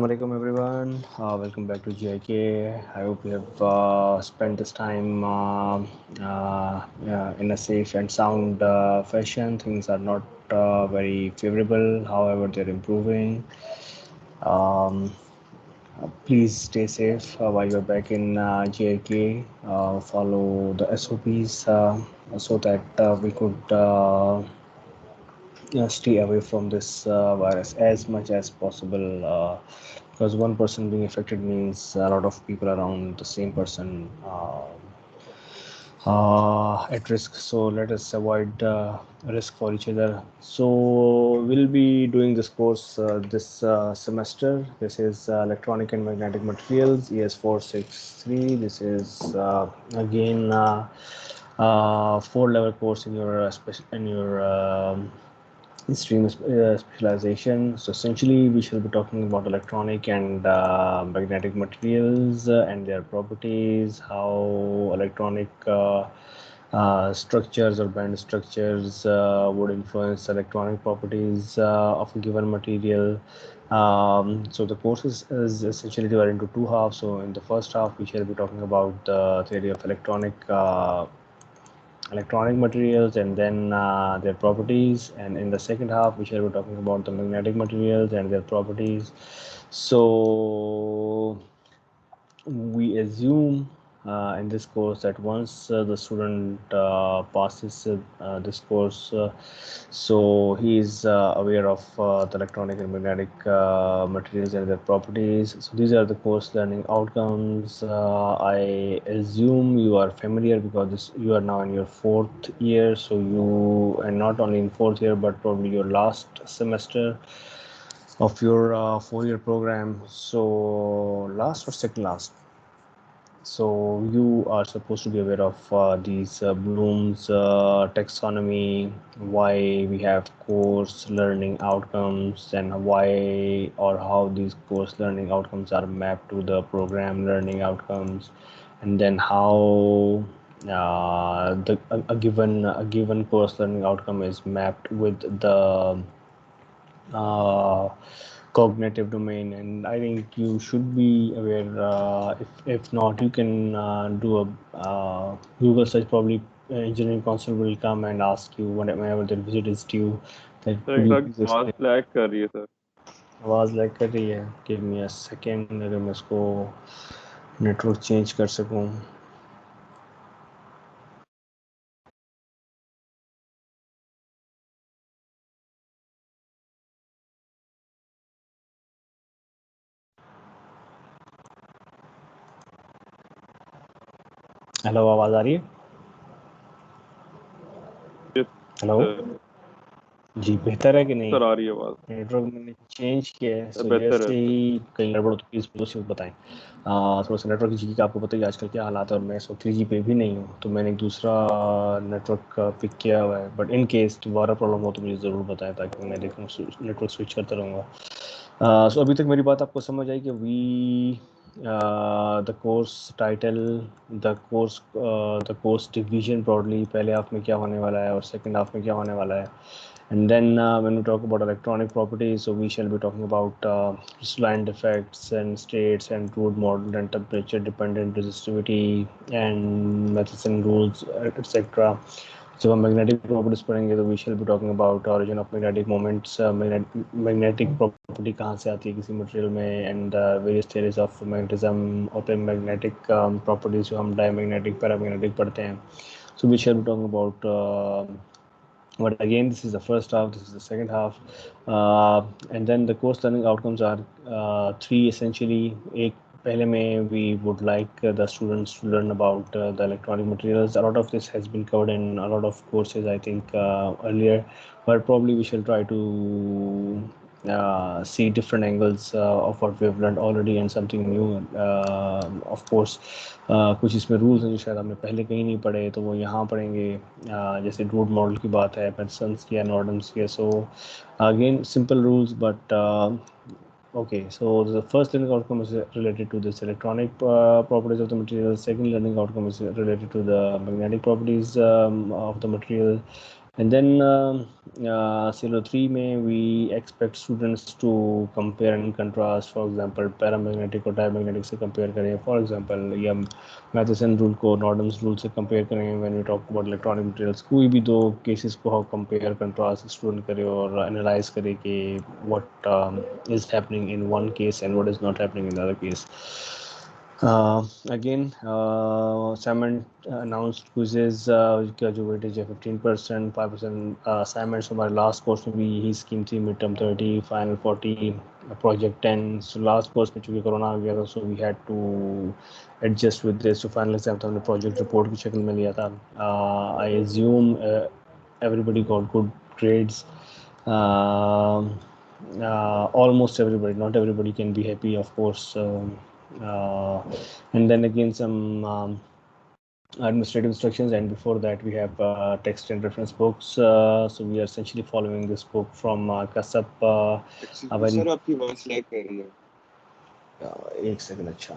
Assalamualaikum everyone. Welcome back to GIK. I hope you have spent this time in a safe and sound fashion. Things are not very favorable, however, they're improving. Um, Please stay safe while you're back in GIK. Follow the SOPs so that we could stay away from this virus as much as possible because one person being affected means a lot of people around the same person at risk. So let us avoid risk for each other. So we'll be doing this course this semester. This is electronic and magnetic materials ES 463. This is again four level course in your stream specialization. So essentially, we shall be talking about electronic and magnetic materials and their properties, how electronic structures or band structures would influence electronic properties of a given material. So the course is essentially divided into two halves. So in the first half, we shall be talking about the theory of electronic materials and then their properties, and in the second half we shall be talking about the magnetic materials and their properties. So we assume in this course that once the student passes this course, so he is aware of the electronic and magnetic materials and their properties. So these are the course learning outcomes. I assume you are familiar because you are now in your fourth year, so you, and not only in fourth year but probably your last semester of your 4 year program. So last or second last. So you are supposed to be aware of these Bloom's taxonomy, why we have course learning outcomes, and why or how these course learning outcomes are mapped to the program learning outcomes, and then how a given course learning outcome is mapped with the uh, cognitive domain. And I think you should be aware. If not, you can do a Google search. Probably engineering council will come and ask you whenever their visit is due that sir could एक you bar please आवाज explain. Lag कर रही है sir. आवाज़ lag कर रही है. Give me a second अगर मैं इसको नेटवर्क चेंज कर सकूं. हेलो, आवाज़ आ रही है? Yes, hello sir. जी, बेहतर है कि नहीं? सर आ रही है आवाज. नेटवर्क मैंने चेंज किया है, सो बेहतर है जैसे सर. ही कहीं गड़बड़ हो तो प्लीज़ मुझे बताएं. थोड़ा सा नेटवर्क जी का आपको पता ही आजकल क्या हालात है, और मैं इस वक्त 3G पे भी नहीं हूँ, तो मैंने एक दूसरा नेटवर्क पिक किया हुआ है. बट इन केस दोबारा प्रॉब्लम हो तो मुझे ज़रूर बताएं ताकि मैं देखूँ, नेटवर्क स्विच करता रहूँगा. सो अभी तक मेरी बात आपको समझ आई कि the course title, the course division broadly, पहले हाफ में क्या होने वाला है और सेकेंड हाफ में क्या होने वाला है. And then when we talk about electronic properties, so we shall be talking about crystalline defects and states and fluid model and temperature dependent resistivity and methods and rules, etc. जब हम magnetic properties पढ़ेंगे तो we shall be talking about origin of magnetic moments, magnetic property कहाँ से आती है किसी material में, and various theories of magnetism और मैग्नेटिक प्रॉपर्टीज जो हम डायमैग्नेटिक पैरामैग्नेटिक पढ़ते हैं. So we shall be talking about, but again, this is the first half, this is the second half, and then the course learning outcomes are three essentially. एक पहले में we would like the students to learn about the electronic materials. A lot of this has been covered in a lot of courses, I think, earlier, but probably we shall try to see different angles of what we have learned already and something new. Of course, कुछ इसमें rules हैं जो शायद हमने पहले कहीं नहीं पढ़े, तो वो यहाँ पढ़ेंगे. जैसे रूट मॉडल की बात है, पेटर्सन्स की या नॉर्डन्स की. So again simple rules, but okay, so the first learning outcome is related to this electronic properties of the material. Second learning outcome is related to the magnetic properties of the material, And then Silo 3 में we expect students to compare and contrast. For example, paramagnetic और diamagnetic से compare करें. For example, या Matheson rule को Norden's rule से compare करें. When we talk about electronic materials, कोई भी दो cases को हम compare contrast student करे और analyze करे कि what is happening in one case and what is not happening in the other case. Again, assignment announced quizzes का जो weightage है 15%, 5% assignments हमारे last course में भी ही scheme थी, midterm 30, final 40, project 10. So last course में चूँकि corona आ गया था, so we had to adjust with this. So final exam तो हमने project report की शक्ल में लिया था. I assume everybody got good grades. Almost everybody, not everybody can be happy, of course. And then again some administrative instructions, and before that we have text and reference books. So we are essentially following this book from Kasap. Sir आपकी voice lag कर रही है. एक second. अच्छा,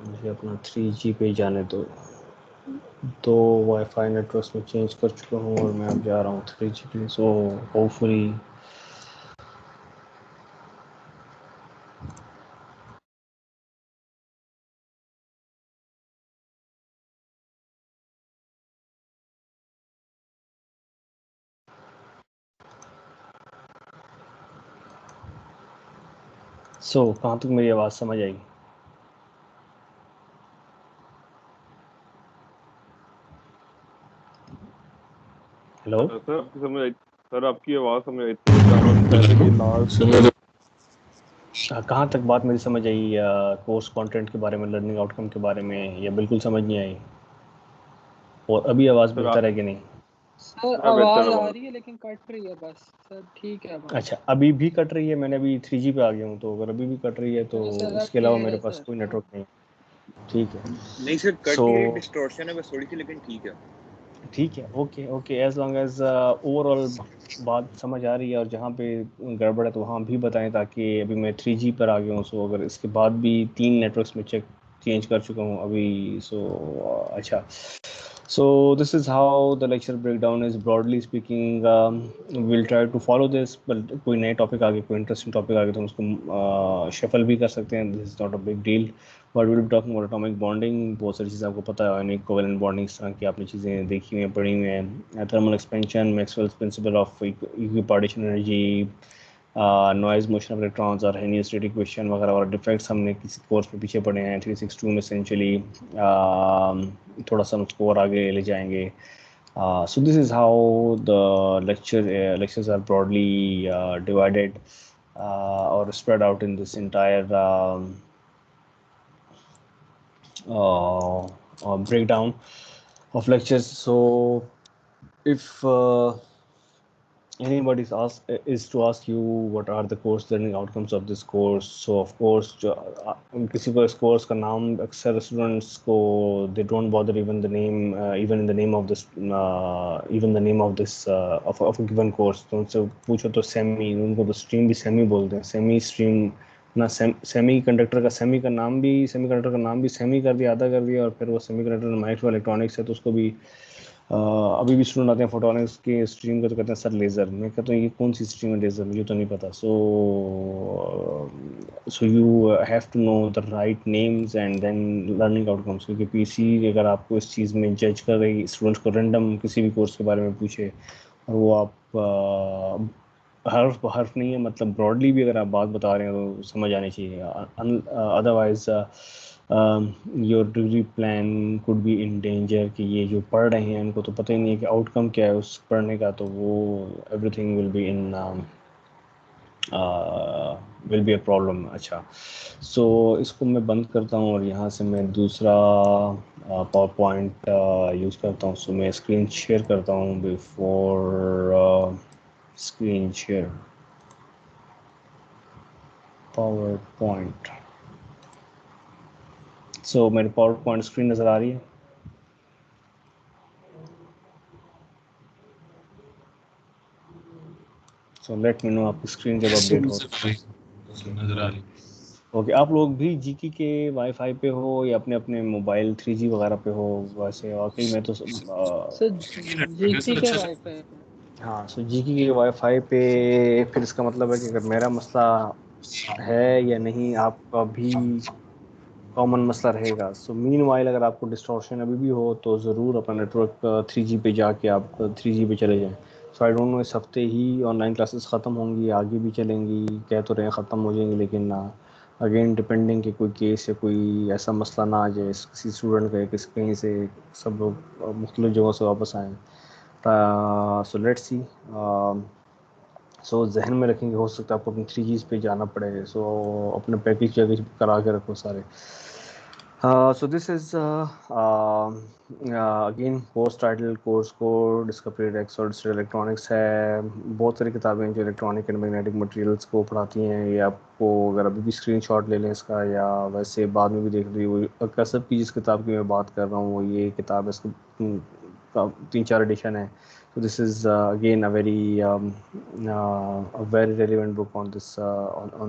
मुझे अपना 3G पे जाने दो वाईफाई नेटवर्क्स में चेंज कर चुका हूँ और मैं अब जा रहा हूँ 3G पे. सो होपफुली कहाँ तक मेरी आवाज़ समझ आई? हेलो सर आपकी समझ आई. सर आपकी आवाज़ समझ आई थी. पहले की लास्ट कहाँ तक बात मेरी समझ आई? कोर्स कंटेंट के बारे में, लर्निंग आउटकम के बारे में, या बिल्कुल समझ नहीं आई? और अभी आवाज़ सर बेहतर है कि नहीं? सर हाँ, बेहतर आवाज आ आवाज़. रही है लेकिन कट रही है बस. सर ठीक है आवाज. अच्छा, अभी भी कट रही है? मैंने अभी 3G पे आ गया हूँ, तो अगर अभी भी कट रही है तो नहीं सर, अब इसके अलावा क्लियर मेरे है पास सर. कोई नेटवर्क नहीं. ठीक है. नहीं सर, कट So- नहीं रही, डिस्टॉर्शन है बस थोड़ी सी, लेकिन ठीक है. ठीक है. Okay, as long as overall बात समझ आ रही है और जहाँ पे गड़बड़ है तो वहाँ भी बताएं, ताकि अभी मैं 3G पर आ गया हूँ. सो अगर इसके बाद भी 3 नेटवर्क्स में चेंज कर चुका हूँ अभी. अच्छा. So this is how the lecture breakdown is, broadly speaking. We'll try to follow this, but कोई नए टॉपिक आ गए, कोई इंटरेस्टिंग टॉपिक आ गए तो हम उसको शफल भी कर सकते हैं. This is not a big deal. But will be talking about atomic bonding. बहुत सारी चीज़ें आपको पता है, यानी कोवेलेंट बॉन्डिंग, इस तरह की आपने चीज़ें देखी हुई हैं, पढ़ी हुई हैं. Thermal expansion, Maxwell's principle of equipartition energy, noise motion of electrons और हेनियोस्टेटिक इक्वेशन वगैरह और डिफेक्ट्स हमने किसी कोर्स में पीछे पढ़े हैं 362 में. एसेंशली थोड़ा सा हम उसको और आगे ले जाएंगे. So this is how the lectures are broadly divided or spread out in this entire breakdown of lectures. So if anybody is to ask you what are the course learning outcomes of this course, so of course किसी को इस course का नाम, अक्सर students को they don't bother even the name, even in the name of this even the name of this of a given course. तो उनसे पूछो तो सेमी, उनको तो स्ट्रीम भी सेमी बोलते हैं, सेमी स्ट्रीम ना. सेमी कंडक्टर का नाम भी सेमी कर दिया, आधा कर दिया, और फिर वो सेमी कंडक्टर माइक्रो इलेक्ट्रॉनिक्स है तो उसको भी अभी भी स्टूडेंट आते हैं फोटोनिक्स के स्ट्रीम को तो कहते हैं सर लेज़र. मैं कहता हूँ ये कौन सी स्ट्रीम है लेज़र, मुझे तो नहीं पता. So you have to know the right names and then learning outcomes. क्योंकि पीसी अगर आपको इस चीज़ में जज कर रही, स्टूडेंट्स को रैंडम किसी भी कोर्स के बारे में पूछे और वो आप हर्फ नहीं है, मतलब ब्रॉडली भी अगर आप बात बता रहे हैं तो समझ आनी चाहिए. Otherwise your degree plan could be in danger. कि ये जो पढ़ रहे हैं उनको तो पता ही नहीं है कि आउटकम क्या है उस पढ़ने का, तो वो everything will be in will be a problem. अच्छा, सो इसको मैं बंद करता हूँ और यहाँ से मैं दूसरा पावर पॉइंट यूज़ करता हूँ. सो मैं स्क्रीन शेयर करता हूँ. Before screen share PowerPoint. So मेरी पावर पॉइंट स्क्रीन नज़र आ रही है? सो लेट मी नो आपकी स्क्रीन जब अपडेट हो. नजर आ रही. ओके, आप लोग भी जीके के वाईफाई पे हो या अपने अपने मोबाइल 3G वगैरह पे हो? वैसे वाकई मैं तो सर जीटी के वाईफाई पे। हाँ, सो जीके के वाईफाई पे फिर इसका मतलब है कि अगर मेरा मसला है या नहीं, आपका भी कॉमन मसला रहेगा। सो मीन वाइल अगर आपको डिस्टॉर्शन अभी भी हो तो ज़रूर अपना नेटवर्क 3G पे जाके आप 3G पे चले जाएं। सो आई डोंट नो इस हफ्ते ही ऑनलाइन क्लासेस ख़त्म होंगी, आगे भी चलेंगी, कह तो रहे हैं ख़त्म हो जाएंगी, लेकिन अगेन डिपेंडिंग कि कोई केस या कोई ऐसा मसला ना आ जाए किसी स्टूडेंट का या किसी कहीं से सब लोग मुख्तलिफ जगहों से वापस आएँ। So let's see. सो जहन में रखेंगे, हो सकता है आपको अपनी 3G पे जाना पड़े। सो अपने पैकेज वैकेज करा के रखो सारे। So this is again course title, course code, discovery experts electronics है। बहुत सारी किताबें जो इलेक्ट्रॉनिक एंड मैग्नेटिक मटेरियल्स को पढ़ाती हैं। ये आपको अगर अभी भी स्क्रीनशॉट ले लें इसका, या वैसे बाद में भी देख ली, वो कसब की जिस किताब की मैं बात कर रहा हूँ वो ये किताब है। इसको 3-4 एडिशन है। So this is again a very relevant book on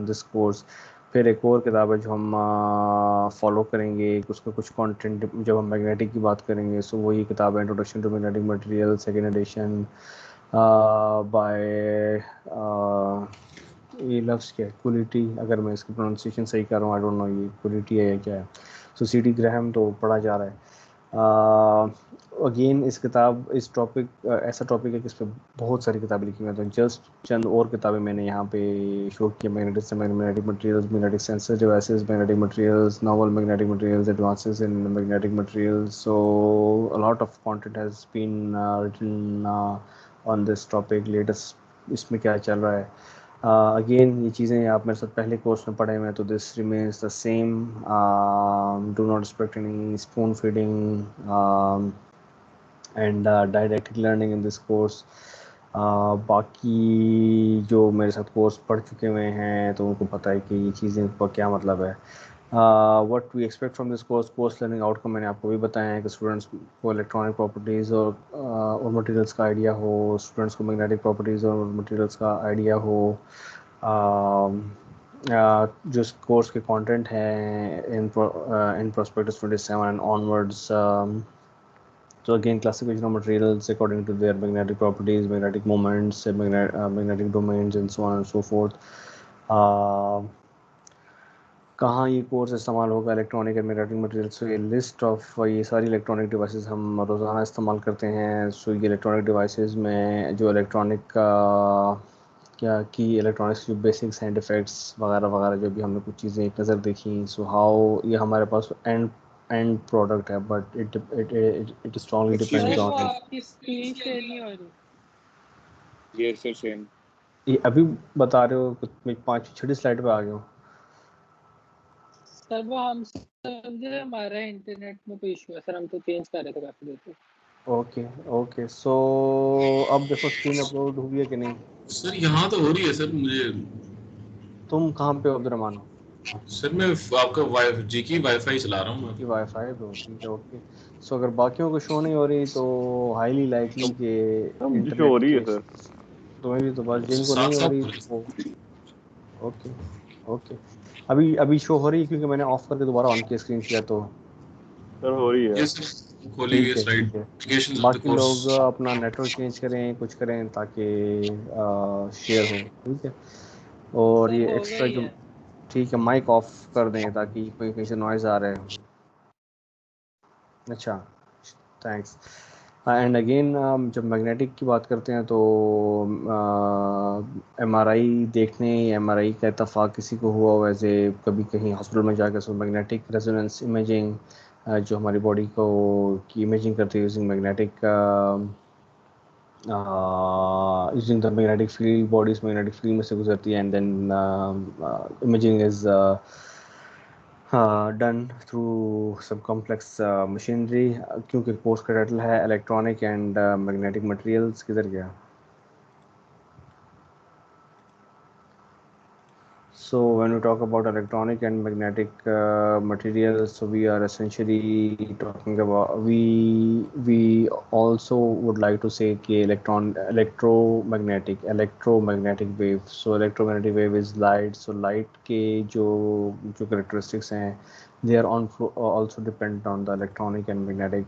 this course. फिर एक और किताब है जो हम फॉलो करेंगे, उसका कुछ कंटेंट जब हम मैग्नेटिक की बात करेंगे। सो वही किताब है introduction to magnetic material, second edition by ये लफ्ज़ क्या है, कुलिटी, अगर मैं इसकी प्रोनाउंसिएशन सही कर रहा हूँ, आई डोंट नो ये कुलिटी है या क्या है। सो C.T. ग्रैहम तो पढ़ा जा रहा है। अगेन इस टॉपिक ऐसा टॉपिक है कि इस पर बहुत सारी किताबें लिखी हुई हैं। तो जस्ट चंद और किताबें मैंने यहाँ पे शो की, magnetic materials, magnetic sensor devices, magnetic materials, novel magnetic materials, advances in magnetic materials. So a lot of content has been written on this topic. Latest इसमें क्या चल रहा है। अगेन ये चीज़ें आप मेरे साथ पहले कोर्स में पढ़े हुए हैं, तो this remains the same. Do not expect any spoon feeding and direct learning in this course. बाकी जो मेरे साथ कोर्स पढ़ चुके हुए हैं तो उनको पता है कि ये चीज़ें का क्या मतलब है। What we expect from this course learning outcome मैंने आपको भी बताया है कि स्टूडेंट्स को इलेक्ट्रॉनिक प्रॉपर्टीज़ और मटेरियल्स का आइडिया हो, स्टूडेंट्स को मैग्नेटिक प्रॉपर्टीज़ और मटेरियल्स का आइडिया हो। जो कोर्स के कंटेंट हैं in prospectus 27 and onwards. So again, classification of materials according to their magnetic properties, magnetic moments, magnetic domains, and so on and so forth. कहाँ ये course इस्तेमाल होगा, इलेक्ट्रॉनिक एंड मैग्नेटिक मटेरियल्स। सो ये list of ये सारी electronic devices हम रोज़ाना इस्तेमाल करते हैं। सो ये इलेक्ट्रॉनिक डिवाइसेस में जो इलेक्ट्रॉनिक क्या की इलेक्ट्रॉनिक्स जो बेसिक्स हैं, डिफेक्ट्स वगैरह वगैरह, जो भी हमने कुछ चीज़ें एक नज़र देखी। सो हाउ ये हमारे पास एंड प्रोडक्ट है, but it strongly Excuse depends sir me. वो ऑन। आपकी स्क्रीन शेयर नहीं हो रही। Yes, sir, same. ये अभी बता रहे हो कि मैं 5-6 स्लाइड पे आ गया हूँ। सर वो हम समझे हमारा इंटरनेट में कोई इशू है सर, हम तो चेंज कर रहे थे काफी देर से। ओके ओके, सो अब देखो स्क्रीन अपलोड हुई है कि नहीं। सर यहाँ तो हो रही है सर मुझे। तुम कहाँ पे हो अब्दुलरमान? सर मैं आपका जी की वाईफाई चला रहा हूँ। की वाईफाई पे हो, ठीक है, ओके। सो अगर बाकियों को शो नहीं हो रही तो हाईली लाइकली के मुझे शो हो इंटरनेट रही है के सर। तुम्हें भी, तो बस जिनको साफ नहीं हो साफ रही हो रही है। वो ओके ओके। अभी अभी शो हो रही है क्योंकि मैंने ऑफ करके दोबारा ऑन किया स्क्रीन शेयर, तो सर हो रही है। ये सर खोली हुई है ठीक है स्लाइड ठीक है। एप्लीकेशन ऑफ द बाकी कोर्स। लोग अपना नेटवर्क चेंज करें, कुछ करें ताकि शेयर हो, ठीक है। और सर ये हो एक्स्ट्रा गई जो, है। ठीक है, माइक ऑफ कर दें ताकि कोई कहीं से नॉइज़ आ रहा है। अच्छा, थैंक्स। एंड अगेन जब मैग्नेटिक की बात करते हैं तो एमआरआई देखने, एमआरआई का इत्तेफाक किसी को हुआ हो ऐसे कभी कहीं हॉस्पिटल में जाकर, सो मैग्नेटिक रेजोनेंस इमेजिंग जो हमारी बॉडी को की इमेजिंग करती है using magnetic using the magnetic field, body's magnetic field में से गुजरती है, and then imaging is done through some complex machinery। क्योंकि कोर्स का टाइटल है इलेक्ट्रॉनिक एंड मैग्नेटिक मटेरियल्स, किधर गया? So when we talk about electronic and magnetic materials, so we are essentially talking about we also would like to say कि electromagnetic wave. So electromagnetic wave is light. So light के जो characteristics हैं, they are also dependent on the electronic and magnetic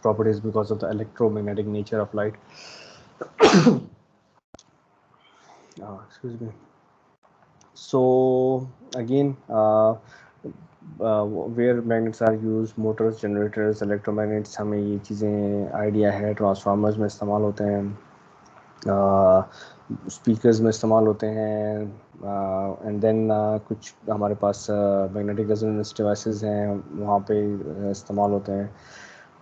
properties because of the electromagnetic nature of light. Excuse me. So again, where magnets are used, motors, generators, electromagnets, हमें ये चीज़ें idea है. Transformers में इस्तेमाल होते हैं, speakers में इस्तेमाल होते हैं, एंड देन कुछ हमारे पास मैग्नेटिक रेजोनेंस डिवाइसेस हैं, वहाँ पे इस्तेमाल होते हैं.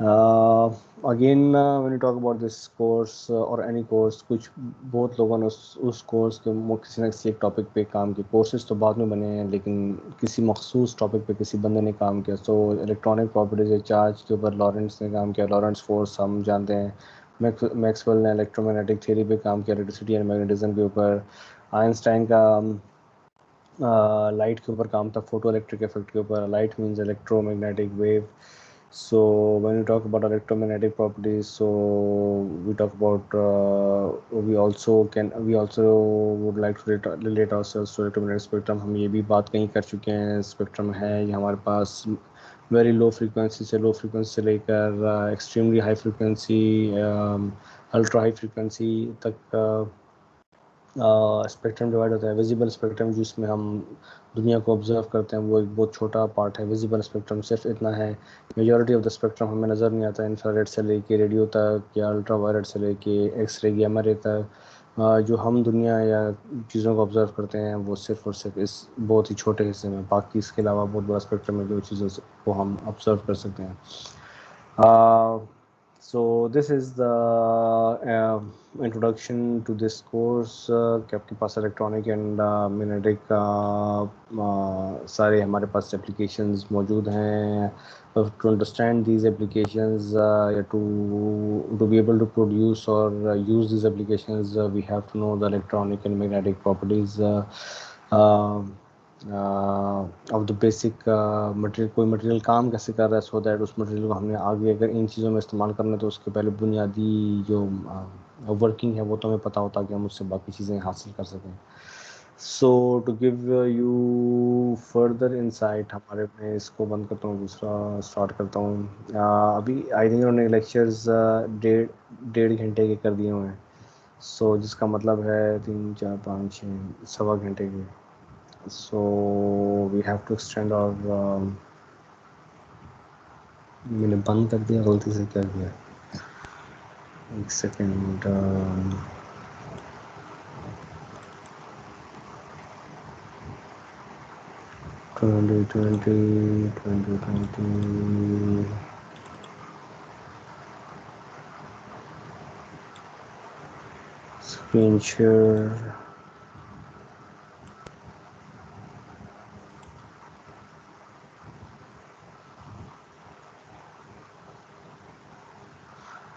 Again when you talk about this course और एनी कोर्स, कुछ बहुत लोगों ने उस कोर्स के किसी न किसी एक टॉपिक पे काम किया. कोर्सेज तो बाद में बने हैं, लेकिन किसी मखसूस टॉपिक पे किसी बंदे ने काम किया. सो इलेक्ट्रॉनिक प्रॉपर्टीज चार्ज के ऊपर लॉरेंट्स ने काम किया. लॉरेंट्स फोर्स हम जानते हैं. मैक्सवेल ने इलेक्ट्रोमैग्नेटिक थ्योरी पे काम किया, इलेक्ट्रिसिटी एंड मैग्नेटिज्म के ऊपर. आइंस्टाइन का लाइट के ऊपर काम था, फोटो इलेक्ट्रिक इफेक्ट के ऊपर. Light means electromagnetic wave. So when we talk about electromagnetic properties, so we talk about we also would like to relate ourselves to electromagnetic spectrum. हम ये भी बात कहीं कर चुके हैं. स्पेक्ट्रम है ये हमारे पास वेरी लो फ्रीक्वेंसी से लेकर extremely high frequency, ultra high frequency तक स्पेक्ट्रम डिवाइड होता है. विजिबल स्पेक्ट्रम जिसमें हम दुनिया को ऑब्जर्व करते हैं, वो एक बहुत छोटा पार्ट है. विजिबल स्पेक्ट्रम सिर्फ इतना है. मेजॉरिटी ऑफ द स्पेक्ट्रम हमें नज़र नहीं आता. इंफ्रारेड से लेके रेडियो तक, या अल्ट्रा वायलेट से लेके एक्सरे गैमा रे तक, जो हम दुनिया या चीज़ों को ऑब्जर्व करते हैं, वो सिर्फ और सिर्फ इस बहुत ही छोटे हिस्से में. बाकी इसके अलावा बहुत बड़ा स्पेक्ट्रम है जो चीज़ों को हम ऑब्जर्व कर सकते हैं. So this is the introduction to this course. कि आपके पास इलेक्ट्रॉनिक एंड मैग्नेटिक सारे हमारे पास एप्लीकेशंस मौजूद हैं. To understand these applications, to be able to produce or use these applications, we have to know the electronic and magnetic properties of the basic material. कोई material काम कैसे कर रहा है, सो दैट उस मटेरियल को हमने आगे अगर इन चीज़ों में इस्तेमाल करना है तो उसके पहले बुनियादी जो वर्किंग है वो तो हमें पता होता है कि हम उससे बाकी चीज़ें हासिल कर सकें. So to give you further insight, हमारे मैं इसको बंद करता हूँ, दूसरा स्टार्ट करता हूँ. अभी आई थिंक उन्होंने लेक्चर्स डेढ़ घंटे के कर दिए हुए हैं. सो जिसका मतलब है 3 4 5 6 सवा घंटे के. So we have to extend our मैंने बंद कर दिया, गलती से क्या किया, एक सेकेंड. 2020 screen share.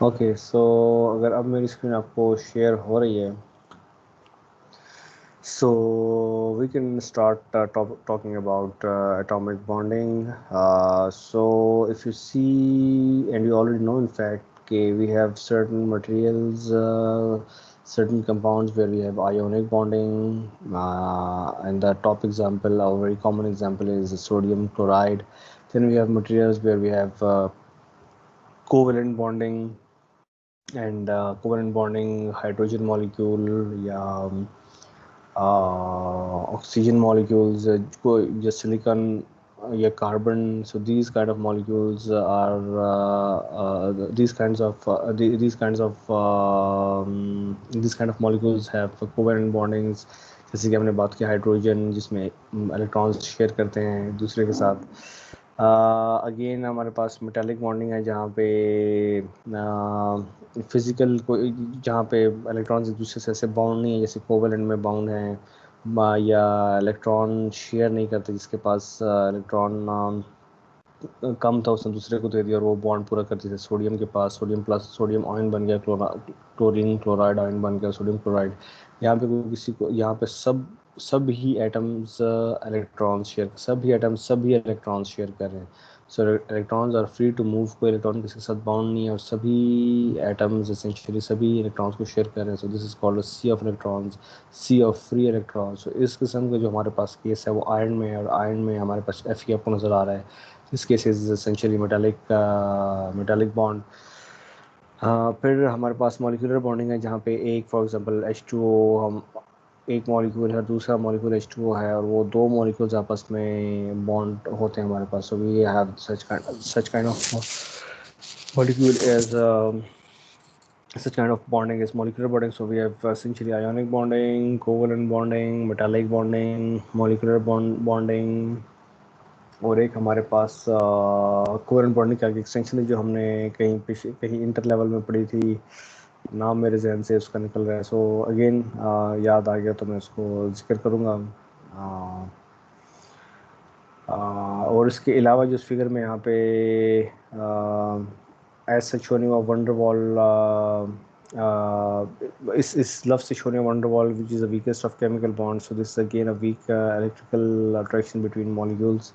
ओके, सो अगर अब मेरी स्क्रीन आपको शेयर हो रही है, so we can start talking about atomic bonding. So if you see, and you already know in fact, okay, we have certain materials, certain compounds where we have ionic bonding, and the top example, our very common example, is sodium chloride. Then we have materials where we have covalent bonding, and covalent bonding, hydrogen molecule या oxygen molecules, just silicon या carbon. So these kind of molecules are these kinds of molecules have covalent bondings. जैसे कि हमने बात की hydrogen, जिसमें electrons share करते हैं एक दूसरे के साथ. अगेन हमारे पास मेटालिक बॉन्डिंग है, जहाँ पे फिज़िकल को, जहाँ पे इलेक्ट्रॉन्स एक दूसरे से ऐसे बाउंड नहीं है जैसे कोवेलेंट में बाउंड हैं, या इलेक्ट्रॉन शेयर नहीं करते. जिसके पास इलेक्ट्रॉन कम था उसने दूसरे को दे दिया और वो बॉन्ड पूरा करती थी. सोडियम के पास सोडियम प्लस सोडियम आयन बन गया, क्लोरीन क्लोराइड आयन बन गया, सोडियम क्लोराइड. यहाँ पे किसी को, यहाँ पे सब सभी एटम्स सभी इलेक्ट्रॉन्स शेयर कर रहे हैं. So electrons are free to move, कोई इलेक्ट्रॉन किसी के साथ बाउंड नहीं है, और सभी एटम्स एसेंशियली सभी इलेक्ट्रॉन्स को शेयर कर रहे हैं. So this is called sea of electrons, sea of free electrons. So इस किस्म के जो हमारे पास केस है वो आयरन में है, और आयरन में हमारे पास Fe आपको नज़र आ रहा है. This case is essentially metallic bond. फिर हमारे पास मॉलिक्यूलर बॉन्डिंग है, जहाँ पे एक फॉर एग्जांपल H2O, हम एक मॉलिक्यूल है, दूसरा मॉलिक्यूल H2O है, और वो दो मॉलिक्यूल्स आपस में बॉन्ड होते हैं हमारे पास. So we have such kind of molecule as such kind of bonding is molecular bonding. So we have essentially ionic bonding, covalent bonding, metallic bonding, molecular bonding. और एक हमारे पास कोवेलेंट बॉन्डिंग का एक्सटेंशन जो हमने कहीं इंटर लेवल में पढ़ी थी, नाम मेरे जहन से उसका निकल रहा है. सो अगेन याद आ गया तो मैं उसको जिक्र करूँगा. और इसके अलावा जो इस फिगर में यहाँ पे एज सच शोनी हुआ वंडर वॉल, इस लफ्ज़ से शोनी van der Waals which is the weakest of chemical bond. So this again a weak electrical attraction between molecules.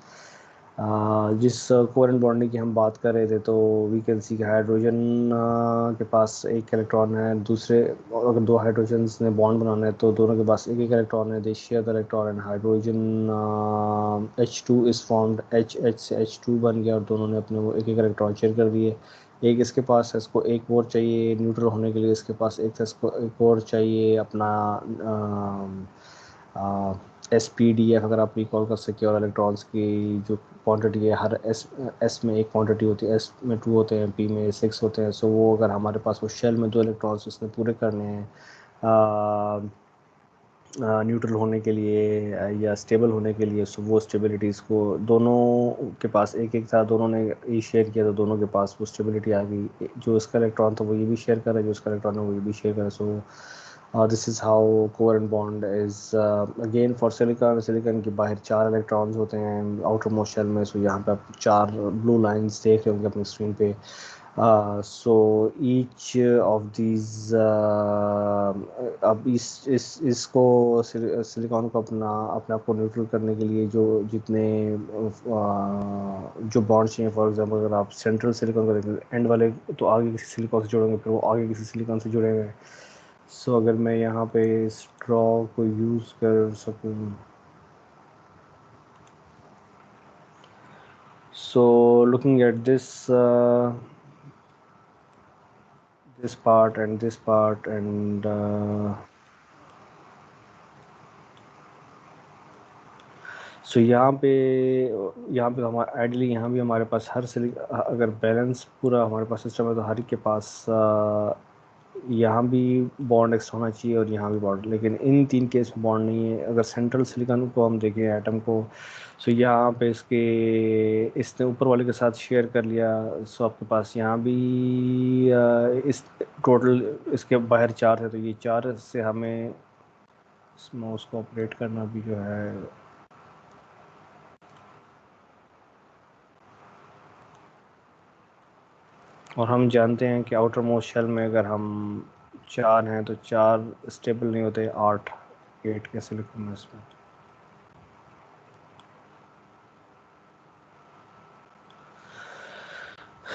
जिस कोवेलेंट बॉन्डिंग की हम बात कर रहे थे, तो वी कैन सी हाइड्रोजन के पास एक इलेक्ट्रॉन है, दूसरे अगर दो हाइड्रोजन्स ने बॉन्ड बनाना है तो दोनों के पास एक एक इलेक्ट्रॉन है. They share the electron and hydrogen H2 is formed, H से H2 बन गया, और दोनों ने अपने वो एक एक इलेक्ट्रॉन शेयर कर दिए. एक इसके पास है, इसको एक और चाहिए न्यूट्रल होने के लिए, इसके पास एक था, इसको एक और चाहिए अपना SPDF, अगर आप रिकॉल कर सके. और इलेक्ट्रॉन्स की जो क्वांटिटी है, हर एस में एक क्वांटिटी होती है, एस में 2 होते हैं, पी में 6 होते हैं. सो वो अगर हमारे पास वो शेल में 2 इलेक्ट्रॉन्स उसने पूरे करने हैं न्यूट्रल होने के लिए या स्टेबल होने के लिए, सो वो स्टेबिलिटीज़ को दोनों के पास एक एक था, दोनों ने ये शेयर किया, तो दोनों के पास वो स्टेबिलिटी आ गई. जो इसका इलेक्ट्रॉन था वो ये भी शेयर कर रहा है, जो इसका इलेक्ट्रॉन है वो ये भी शेयर कर रहा है. So this is how covalent bond is. Again for silicon के बाहर 4 इलेक्ट्रॉन्स होते हैं आउटर मोस्ट शेल में. सो यहाँ पे आप 4 ब्लू लाइंस देख रहे होंगे अपनी स्क्रीन पे. So each of these अब इसको सिलिकॉन को अपने आप को न्यूट्रल करने के लिए जो जितने जो बॉन्ड चाहिए, फॉर एग्जांपल अगर आप सेंट्रल सिलिकॉन को देखें, एंड वाले तो आगे किसी सिलिकॉन से जुड़ेंगे, फिर वो आगे किसी सिलिकॉन से जुड़े हुए हैं. सो अगर मैं यहाँ पे स्ट्रॉ को यूज़ कर सकूँ, so looking at this part and this part and सो यहाँ पे हमारा आइडली यहाँ भी हमारे पास अगर बैलेंस पूरा हमारे पास सिस्टम है तो हर एक के पास यहाँ भी बॉन्ड एक्स्ट्रा होना चाहिए और यहाँ भी बॉन्ड. लेकिन इन 3 केस में बॉन्ड नहीं है. अगर सेंट्रल सिलिकॉन को हम देखें एटम को, सो यहाँ पे इसने ऊपर वाले के साथ शेयर कर लिया. सो आपके पास यहाँ भी इस टोटल इसके बाहर 4 थे, तो ये 4 से हमें माउस को ऑपरेट करना भी जो है, और हम जानते हैं कि आउटर मोस्ट शेल में अगर हम 4 हैं तो 4 स्टेबल नहीं होते, 8 कैसे लिखूँ मैं इसमें.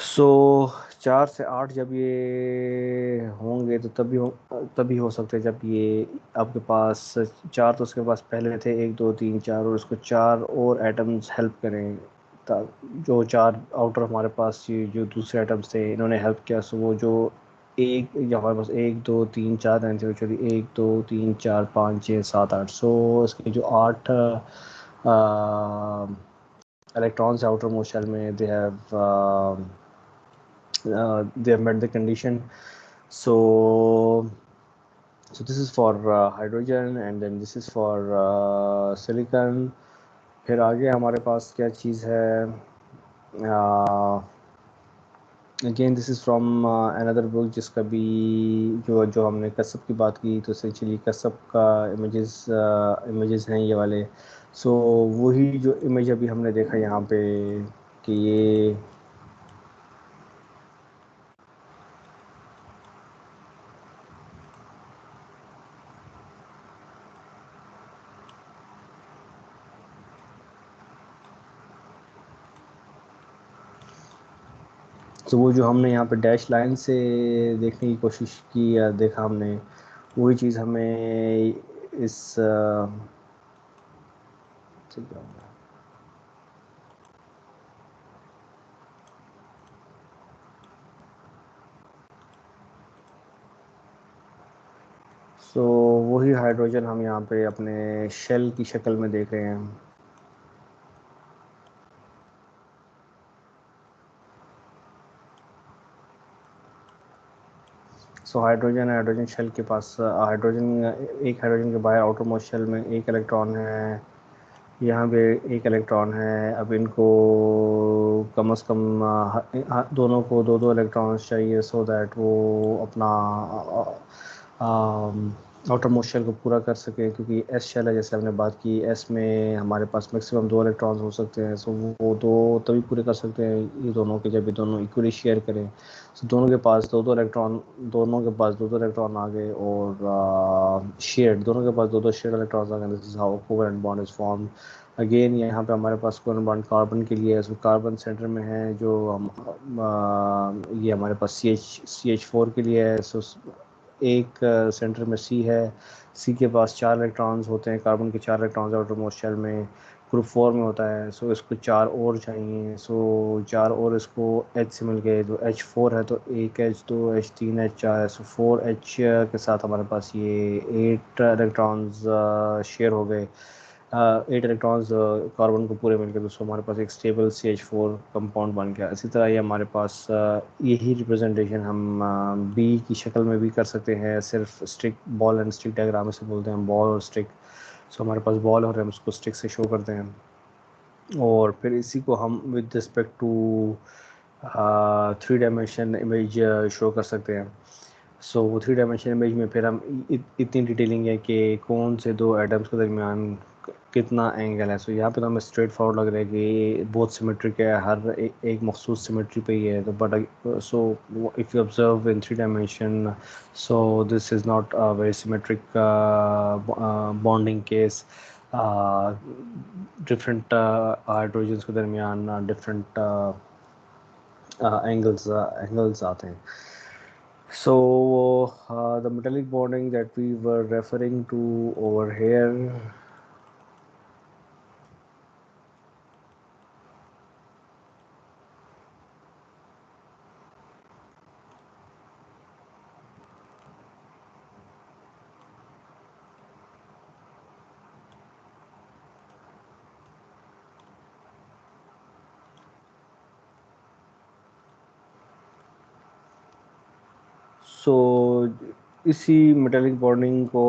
सो 4 से 8 जब ये होंगे तो तभी हो सकते हैं जब ये आपके पास 4 तो उसके पास पहले थे, 1 2 3 4, और उसको 4 और एटम्स हेल्प करें. जो 4 आउटर हमारे पास ये जो दूसरे एटम्स थे इन्होंने हेल्प किया. सो वो जो हमारे पास 1 2 3 4 एक्चुअली 1 2 3 4 5 6 7 8. सो इसके जो 8 इलेक्ट्रॉन्स आउटर मोस्ट शेल में, they have met the condition. So this is for hydrogen and then this is for silicon. फिर आगे हमारे पास क्या चीज़ है, again this is from another book जिसका भी जो हमने कसब की बात की, तो एसेंशियली कसब का इमेजेस हैं ये वाले. सो वही जो इमेज अभी हमने देखा यहाँ पे कि ये तो वो जो हमने यहाँ पे डैश लाइन से देखने की कोशिश की या देखा हमने, वही चीज़ हमें इस ठीक है, सो वही हाइड्रोजन हम यहाँ पे अपने शेल की शक्ल में देख रहे हैं। सो हाइड्रोजन शेल के पास हाइड्रोजन, एक हाइड्रोजन के बाहर आउटर मोस्ट शेल में एक इलेक्ट्रॉन है, यहाँ पे एक इलेक्ट्रॉन है। अब इनको कम से कम दोनों को दो दो इलेक्ट्रॉन्स चाहिए, सो दैट वो अपना आउटर मोस्ट शेल को पूरा कर सके, क्योंकि एस शेल है जैसे हमने बात की, एस में हमारे पास मैक्सिमम दो इलेक्ट्रॉन्स हो सकते हैं। सो वो दो तभी पूरे कर सकते हैं ये दोनों के, जब ये दोनों इक्वली शेयर करें। सो दोनों के पास दो दो इलेक्ट्रॉन, आ गए, और शेयर्ड, दोनों के पास दो दो शेयर्ड इलेक्ट्रॉन्स आ गए। This is how covalent bond is form. Again यहाँ पे हमारे पास कोवेलेंट बॉन्ड कार्बन के लिए है, सो कार्बन सेंटर में है, जो हम ये हमारे पास सी एच फोर के लिए है। सो एक सेंटर में सी है, सी के पास चार इलेक्ट्रॉन्स होते हैं, कार्बन के चार इलेक्ट्रॉन्स आउटर मोस्ट शेल में, ग्रुप फोर में होता है। सो इसको चार और चाहिए, सो चार और इसको एच से मिल गए, तो एच फोर है, तो एक एच, दो एच, तीन एच, चार है, सो फोर एच के साथ हमारे पास ये एट इलेक्ट्रॉन्स शेयर हो गए। एट इलेक्ट्रॉन्स कार्बन को पूरे मिलकर, दोस्तों हमारे पास एक stable C H four compound बन गया। इसी तरह ये हमारे पास यही रिप्रेजेंटेशन हम बी की शक्ल में भी कर सकते हैं, सिर्फ stick, ball and stick diagram से बोलते हैं, बॉल और स्टिक। सो हमारे पास बॉल और हम उसको स्टिक से शो करते हैं, और फिर इसी को हम with respect to three dimension image show कर सकते हैं। सो वो थ्री डायमेंशन इमेज में फिर हम इतनी डिटेलिंग है कि कौन से दो एटम्स के दरमियान कितना एंगल है। सो यहाँ पे तो हमें स्ट्रेट फॉरवर्ड लग रहा है कि बहुत सिमेट्रिक है, हर एक मखसूस सिमेट्री पे ही है। तो but so if you observe in three dimension, so this is not a very symmetric bonding case. Different hydrogens के दरमियान डिफरेंट एंगल्स आते हैं। So the metallic bonding that we were referring to over here, सो इसी metallic bonding को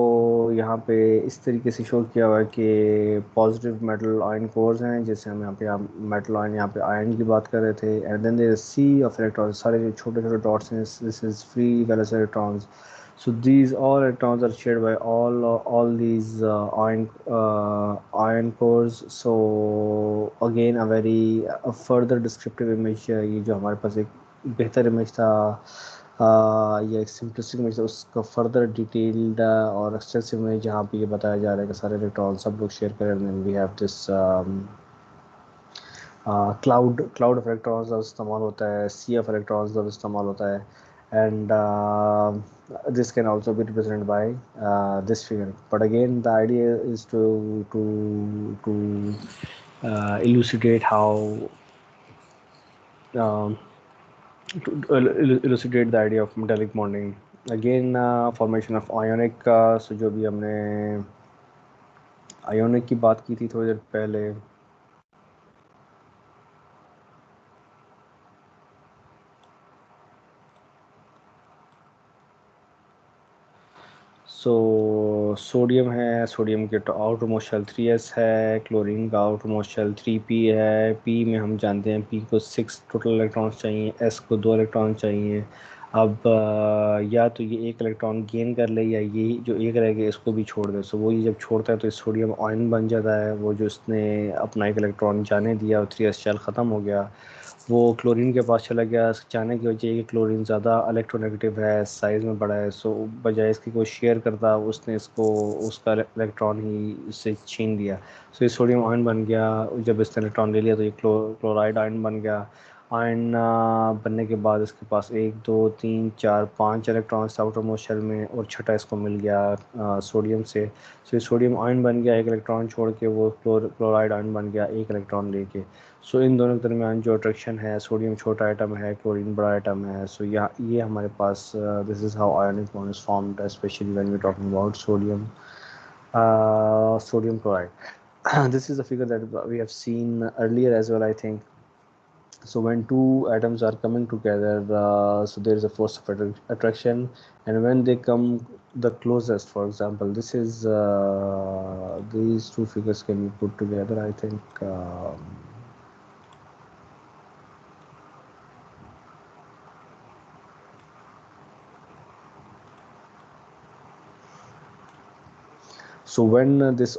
यहाँ पे इस तरीके से शो किया हुआ है कि पॉजिटिव मेटल आयन कोर्स हैं, जैसे हम यहाँ पे मेटल आयन, यहाँ पे आयन की बात कर रहे थे, and then there is sea of electrons, सारे जो छोटे छोटे डॉट्स हैं, this is free valence electrons. So these all electrons are shared by all these ion cores. So again a very further descriptive image, ये जो हमारे पास एक बेहतर इमेज था, ये एक सिंपलिस्टिक इमेज था, उसका फर्दर डिटेल्ड और एक्सटेंसिव इमेज जहाँ पे ये बताया जा रहा है कि सारे इलेक्ट्रॉन सब लोग शेयर करें, and we have this cloud of electrons का इस्तेमाल होता है, सी ऑफ इलेक्ट्रॉन्स का इस्तेमाल होता है, and this can also be represented by this figure. But again the idea is to elucidate how um, elucidate the idea of metallic bonding. Again formation of ionic, so जो भी हमने ionic की बात की थी थोड़ी देर पहले, सो सोडियम है, सोडियम के आउटर मोस्ट शेल 3s है, क्लोरीन का आउटर मोस्ट शेल 3p है। p में हम जानते हैं p को 6 टोटल इलेक्ट्रॉन्स चाहिए, s को 2 इलेक्ट्रॉन चाहिए। अब या तो ये एक इलेक्ट्रॉन गेन कर ले, या ये जो एक रह गया इसको भी छोड़ दे। सो वो ये जब छोड़ता है तो सोडियम आयन बन जाता है, वो जो इसने अपना एक इलेक्ट्रॉन जाने दिया और 3s शेल ख़त्म हो गया, वो क्लोरीन के पास चला गया। जाने की वजह कि क्लोरीन ज़्यादा इलेक्ट्रोनेगेटिव है, साइज़ में बड़ा है, सो बजाय इसकी कोई शेयर करता, उसने इसको उसका इलेक्ट्रॉन ही इससे छीन लिया। सो ये सोडियम आयन बन गया। जब इसने इलेक्ट्रॉन ले लिया तो ये क्लोराइड आयन बन गया। आयन बनने के बाद इसके पास 1 2 3 4 5 इलेक्ट्रॉन्स आउटर मोस्ट शेल में, और छठा इसको मिल गया सोडियम से। सो ये सोडियम आयन बन गया, एक इलेक्ट्रॉन छोड़ के वो क्लोराइड आयन बन गया एक इलेक्ट्रॉन लेके। सो इन दोनों के दरमियान जो अट्रैक्शन है, सोडियम छोटा आइटम है, क्लोरीन बड़ा आइटम है। सो यहाँ ये हमारे पास this is how ionic bond is formed, specially when we talking about sodium chloride. This is a figure that we have seen earlier as well, I think. So when two atoms are coming together, so there is a force of attraction, and when they come the closest, for example, this is these two figures can be put together, I think. So when this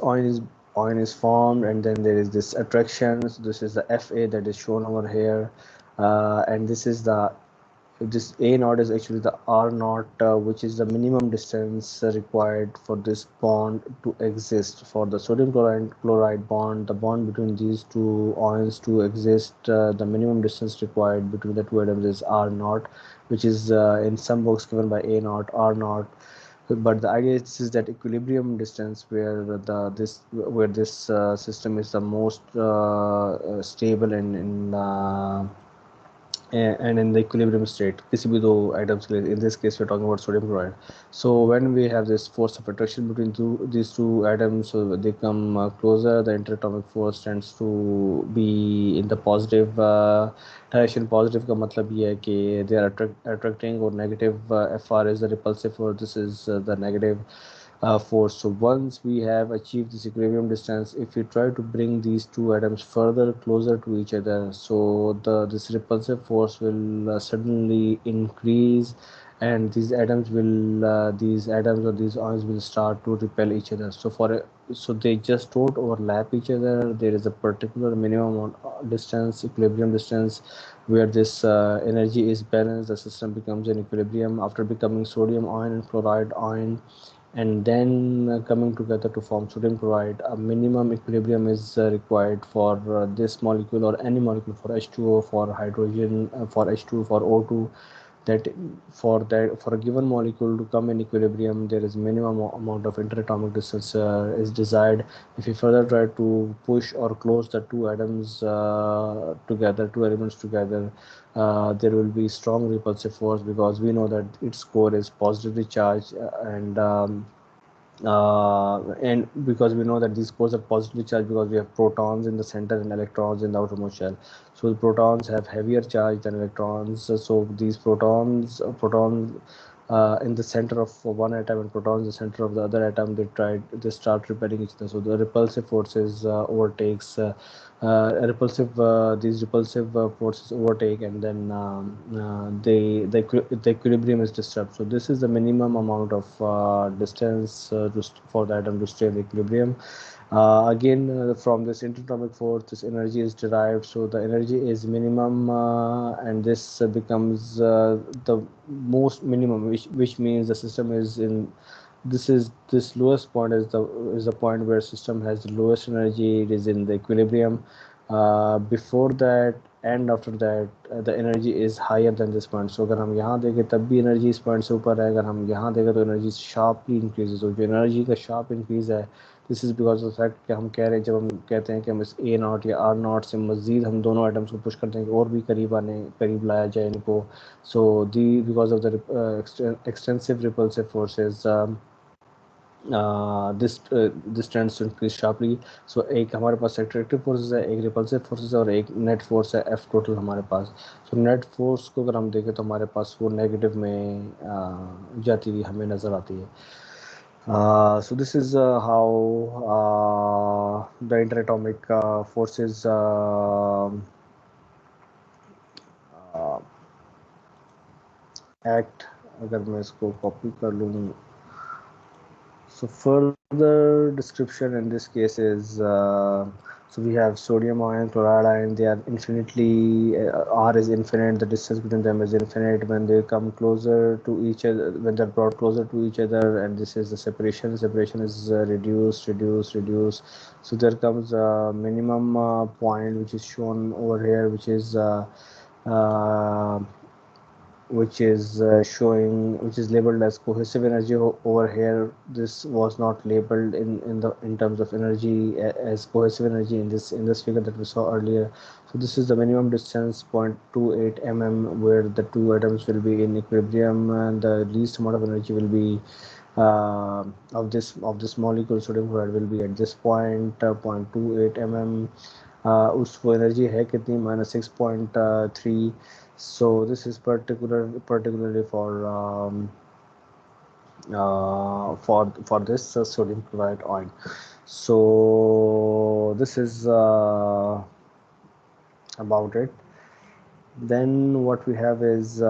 ion is formed, and then there is this attraction. So this is the Fa that is shown over here, and this A naught is actually the R naught, which is the minimum distance required for this bond to exist. For the sodium chloride bond, the bond between these two ions to exist, the minimum distance required between the two atoms is R naught, which is in some books given by A naught, R naught. But the idea is that equilibrium distance where this system is the most stable and in the equilibrium state किसी भी दो atoms के लिए. In this case we're talking about sodium chloride. So when we have this force of attraction between these two atoms, so they come closer, the interatomic force tends to be in the positive direction. Positive का मतलब ये है कि they are attracting, or negative Fr is the repulsive force, this is the negative force. So once we have achieved this equilibrium distance, if we try to bring these two atoms further closer to each other, so this repulsive force will suddenly increase, and these atoms or these ions will start to repel each other. So they just don't overlap each other. There is a particular minimum distance, equilibrium distance, where this energy is balanced. The system becomes in equilibrium after becoming sodium ion and chloride ion, and then coming together to form sodium chloride. A minimum equilibrium is required for this molecule or any molecule, for H2O, for hydrogen, for H2, for O2. That for a given molecule to come in equilibrium, there is minimum amount of interatomic distance is desired. If you further try to push or close the two atoms together, two elements together, there will be strong repulsive force, because we know that its core is positively charged, and because we know that these cores are positively charged, because we have protons in the center and electrons in the outermost shell. So the protons have heavier charge than electrons. So these protons in the center of one atom and protons in the center of the other atom, they start repelling each other. So the repulsive forces overtakes repulsive these repulsive forces overtake, and then the equilibrium is disturbed. So this is the minimum amount of distance for the atom to stay in equilibrium. Again, from this interatomic force, this energy is derived. So the energy is minimum, and this becomes the most minimum, which means the system is in this lowest point is the point where system has the lowest energy. It is in the equilibrium. Before that and after that, the energy is higher than this point. So अगर हम यहाँ देखें तब भी energy इस point से ऊपर है. अगर हम यहाँ देखें तो energy sharply increases. तो जो energy का sharp increase है, this is because of the fact कि हम कह रहे हैं, जब हम कहते हैं कि हम इस A नॉट या R नॉट से मज़ीद हम दोनों आइटम्स को पुश करते हैं कि और भी करीब लाया जाए इनको. So because of the extensive repulsive forces, this tends to increase sharply. So एक हमारे पास attractive forces है, एक repulsive forces है, और एक net force है F total हमारे पास. So net force को अगर हम देखें तो हमारे पास वो negative में जाती हुई हमें नज़र आती है. So this is how the interatomic forces act. अगर मैं इसको copy कर लूँ, so further description in this case is so we have sodium ion, chloride ion. They are infinitely R is infinite. The distance between them is infinite. When they come closer to each other, when they're brought closer to each other, and this is the separation. Separation is reduced. So there comes a minimum point which is shown over here, which is uh, which is which is labeled as cohesive energy over here. This was not labeled in terms of energy as cohesive energy in this figure that we saw earlier. So this is the minimum distance 0.28 mm, where the two atoms will be in equilibrium, and the least amount of energy will be of this molecule sodium chloride will be at this point 0.28 mm. उसको energy है कितनी -6.3. So this is particularly for this sodium chloride ion. So this is about it. Then what we have is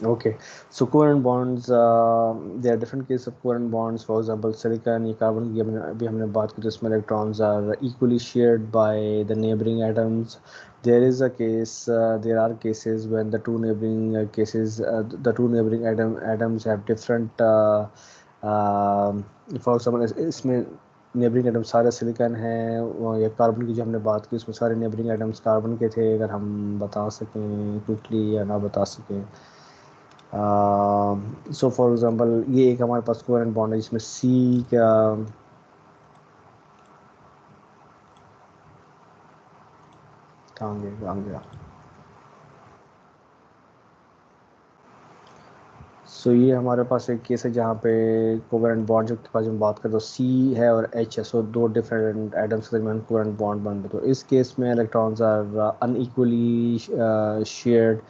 okay, so covalent bonds, there are different cases of covalent bonds. For example, silicon या carbon की अभी हमने बात की, तो इसमें electrons are equally shared by the neighboring atoms. There is a case, there are cases when the two neighboring the two neighboring atoms have different for example इसमें neighbouring atom सारे सिलिकॉन हैं, या कार्बन की जो हमने बात की उसमें सारे नेबरिंग एटम्स कार्बन के थे, अगर हम बता सकें क्विकली या ना बता सकें. सो फॉर एग्जांपल ये एक हमारे पास कोवेलेंट बॉन्ड है जिसमें सी का कहाँ गया. सो ये हमारे पास एक केस है जहाँ पे कोवेलेंट बॉन्ड के पास हम बात करें तो सी है और एच है. सो दो डिफरेंट एटम्स के दरमियान कोवेलेंट बॉन्ड बन रहे. तो इस केस में इलेक्ट्रॉन्स आर अनइक्वली शेयर्ड.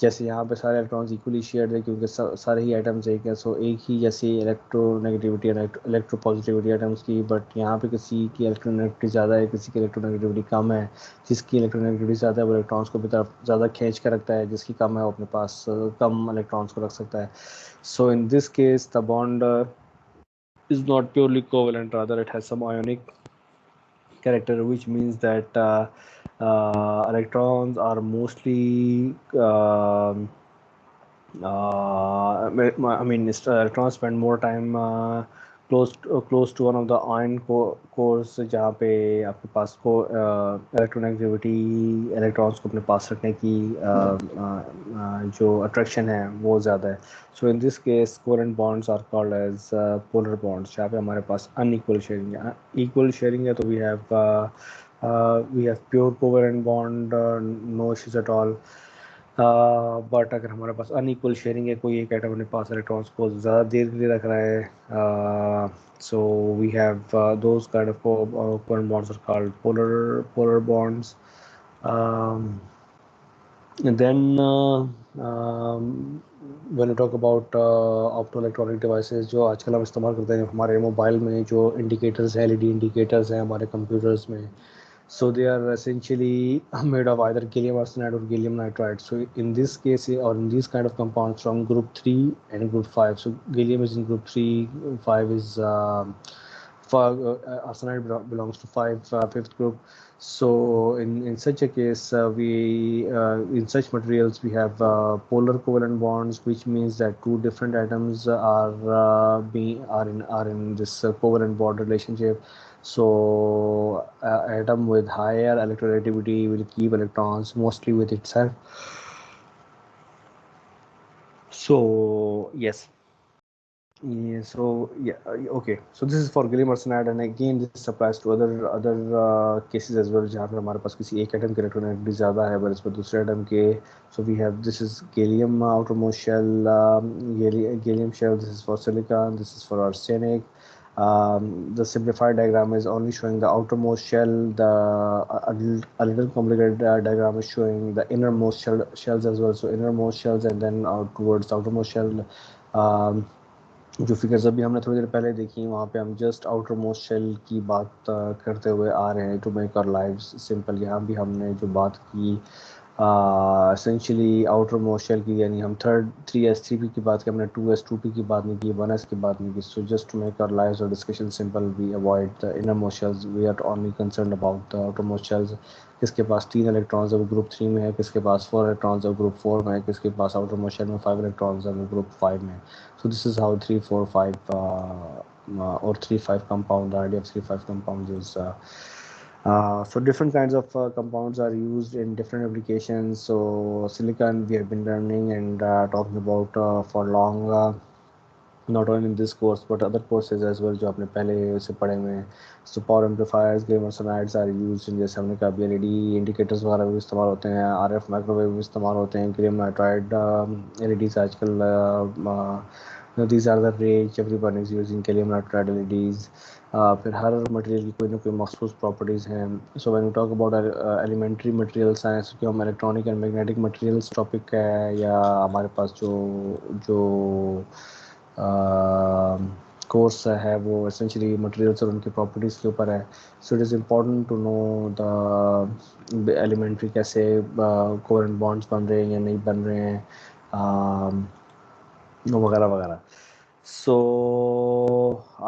जैसे यहाँ पे सारे इलेक्ट्रॉन्स इक्वली शेयर्ड है क्योंकि सारे ही एटम्स एक है. सो एक ही जैसे इलेक्ट्रोनेगेटिविटी इलेक्ट्रोपॉजिटिविटी एटम्स की, बट यहाँ पे किसी की इलेक्ट्रोनेगेटिविटी ज़्यादा है, किसी की इलेक्ट्रोनेगेटिविटी कम है. जिसकी इलेक्ट्रोनेगेटिविटी ज़्यादा है वो इलेक्ट्रॉन्स को भी तरफ ज़्यादा खींच कर रखता है, जिसकी कम है वो अपने पास कम इलेक्ट्रॉन्स को रख सकता है. So in this case the bond is not purely covalent, rather it has some ionic character, which means that electrons are mostly I mean electrons spend more time close to one of the ion cores, जहाँ पे आपके पास को electronegativity electrons को अपने पास रखने की जो attraction है वो ज़्यादा है. So in this case covalent bonds are called as polar bonds, जहाँ पे हमारे पास अनइक्वल शेयरिंग है. इक्वल शेयरिंग है तो we have pure covalent bond, no issues at all. But अगर हमारे पास अनइक्वल शेयरिंग है, कोई एक एटम अपने पास इलेक्ट्रॉन्स को ज़्यादा देर के लिए रख रहा है, so we have those kind of covalent bonds are called polar bonds. then when we talk about optoelectronic devices जो आजकल हम इस्तेमाल करते हैं हमारे मोबाइल में, जो इंडिकेटर्स हैं, एलईडी इंडिकेटर्स हैं हमारे कंप्यूटर्स में, so they are essentially made of either gallium arsenide or gallium nitride. So in this case, or in these kind of compounds from group 3 and group 5, so gallium is in group 3, 5 is arsenide belongs to fifth group. So in such a case, in such materials we have polar covalent bonds, which means that two different atoms are in this covalent bond relationship. So atom with higher electronegativity will keep electrons mostly with itself. So yes. Yeah, so yeah, okay. So this is for gallium arsenide, and again this applies to other cases as well, जहाँ पे हमारे पास किसी एक atom की electronegativity ज़्यादा है पर इस पर दूसरे एटम के. So we have, this is gallium outermost shell, gallium shell. This is for silicon. This is for arsenic. The simplified diagram is only showing the outermost shell. A little complicated diagram is showing the innermost shells as well. So innermost shells and then out towards outermost shell. जो figures अभी हमने थोड़ी देर पहले देखी वहाँ पे हम just outer most shell की बात करते हुए आ रहे हैं to make our lives simple. यहाँ भी हमने जो बात की एसेंशियली आउटर मोस्ट शेल की, यानी हम 3s3p की बात की, हमने 2s2p की बात नहीं की, 1s की बात नहीं की. So just to make our lives और discussion simple, we avoid the inner most shells. We are only concern about the outer most shells. किसके पास 3 इलेक्ट्रॉन्स है वो ग्रुप 3 में है, किसके पास 4 इलेक्ट्रॉन्स है वो ग्रुप 4 में है, किसके पास आउटर मोस्ट शेल में 5 इलेक्ट्रॉन्स है वो ग्रुप 5 में. So this is how 3, 4, 5 or 3, 5 compound. The idea of 3, 5 compounds is So different kinds of compounds are used in different applications. So silicon we have been learning and talking about for long, not only in this course but other courses as well जो आपने पहले से पढ़े हुए हैं. So power amplifiers, gamer sonides are used in, जैसे हमने कहा LED indicators वगैरह भी इस्तेमाल होते हैं, RF माइक्रोवेव भी इस्तेमाल होते हैं, gallium nitride LEDs आजकल these are the range everyone is using gallium nitride LEDs. फिर हर मटेरियल की कोई ना कोई मखसूस प्रॉपर्टीज़ हैं. So when we talk about elementary material science कि हम electronic and magnetic materials topic है, या हमारे पास जो जो कोर्स है वो एसेंशियली मटेरियल्स और उनकी प्रॉपर्टीज़ के ऊपर है. So it is important to know the elementary कैसे कोवेलेंट बॉन्ड्स बन रहे हैं या नहीं बन रहे हैं, वगैरह वगैरह. So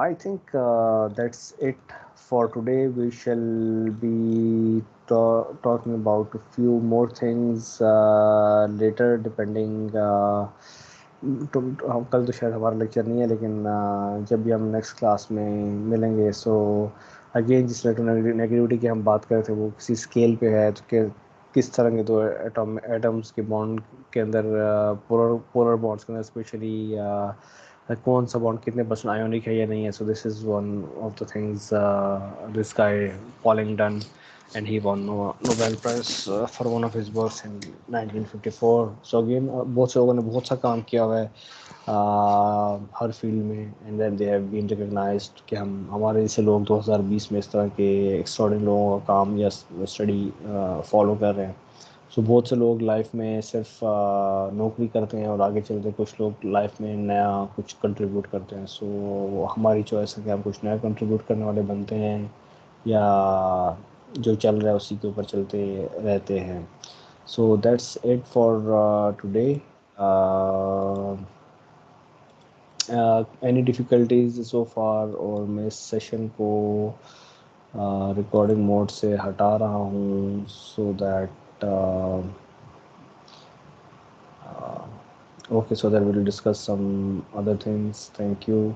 I think that's it for today. We shall be talking about a few more things later, depending. तो हम कल तो शायद हमारा लेक्चर नहीं है, लेकिन जब भी हम नेक्स्ट क्लास में मिलेंगे, सो अगेन जिस इलेक्ट्रोनेगेटिविटी की हम बात कर रहे थे वो किसी स्केल पे है, तो किस तरह के दो एटम्स के बॉन्ड के अंदर, पोलर बॉन्ड्स के अंदर स्पेशली कौन सा बॉन्ड कितने परसेंट आयोनिक है या नहीं है. So this is one of the things this guy polling done, and he won Nobel Prize for one of his works in 1954. So again बहुत से लोगों ने बहुत सा काम किया हुआ है हर फील्ड में, and then they have been recognised कि हमारे जैसे लोग 2020 में इस तरह के एक्स्ट्राऑर्डिनरी लोगों का काम या स्टडी फॉलो कर रहे हैं. सो बहुत से लोग लाइफ में सिर्फ नौकरी करते हैं और आगे चलते, कुछ लोग लाइफ में नया कुछ कंट्रीब्यूट करते हैं. सो हमारी चॉइस है कि हम कुछ नया कंट्रीब्यूट करने वाले बनते हैं या जो चल रहा है उसी के ऊपर चलते रहते हैं. So that's it for today. Any difficulties so far, और मैं इस सेशन को रिकॉर्डिंग मोड से हटा रहा हूँ so that okay, so that we'll discuss some other things. Thank you.